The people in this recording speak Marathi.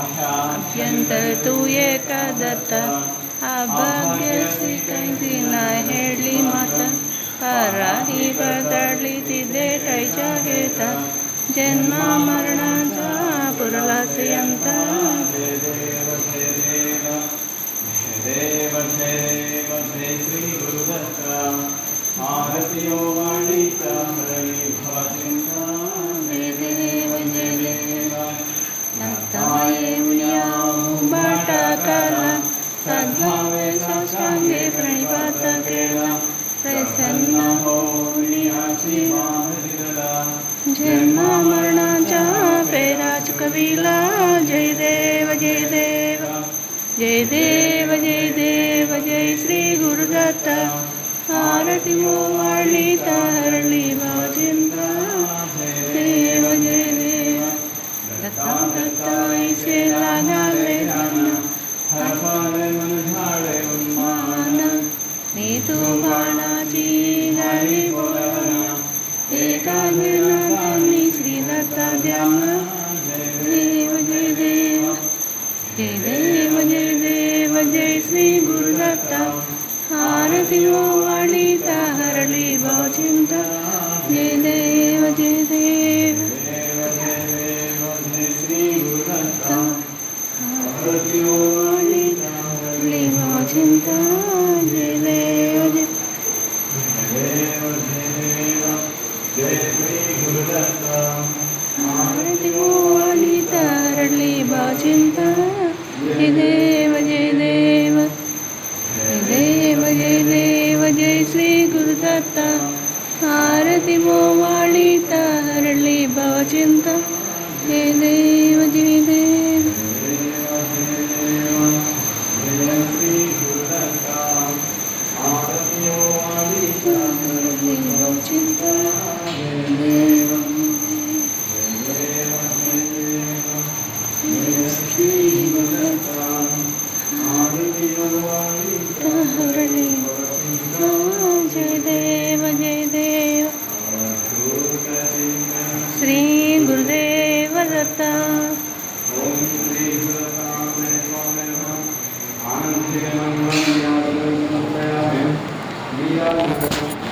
ಅಭ್ಯಂತರ ತೂ ಏಕದತ್ತ ಅಭಾಗ್ಯಸಿ ಕೈದಿನ ಹೇಳಿ ಮಾತ ಪರಾಹಿ ಬದಳಿತಿದೆ ಕೈಜ ಹೇತ ಜನ್ಮ ಮರಣದ ಪುರಲಾಸೆಯಂತ ದೇವ ಶ್ರೀ ಗುರುದತ್ತ ಆರತಿಯೋ ವಾಣಿತ ಹರಳಿ ಭವಚಿಂತ ಜಯ ದೇವ ದತ್ತಾಯೇ ಮುನಿಯಾವು ಬಾಟ ಕಾಲ ಸದ್ಭಾವೆ ಸಾಷ್ಟಾಂಗೆ ಪ್रणिपात केला प्रसन्न होऊनी आशीर्वादिला जन्म मरणाच्या फेराच कवीला जय देव जय देव जय देव जय देव जय श्री गुरुदत्त आरती वाळीत हरली भावचिंत देव जय देव दत्ता दत्ता ऐसे लागाले हरपाले मन झाले उन्मान मी तू बाणाची गाडी बोलवना एका गिरणांनी श्री दत्ता ध्यान देव जय देव जय देव जय देव जय श्री गुरुदत्ता आरती वाळीत हरली भावचिंत जय देव जय देव श्री गुरुदत्त आरती वाळीत हरली भावचिंत जय देव जय जय श्री गुरुदत्त आरती वाळीत हरली भावचिंत जय देव जय देव जय देव जय देव जय श्री गुरुदत्त आरती वाळीत हरली भावचिंत जय देव जय देव हरली भावचिंत देव श्री गुरुदत्त हरली जय देव जय देव श्री गुरुदेव दत्त आनंद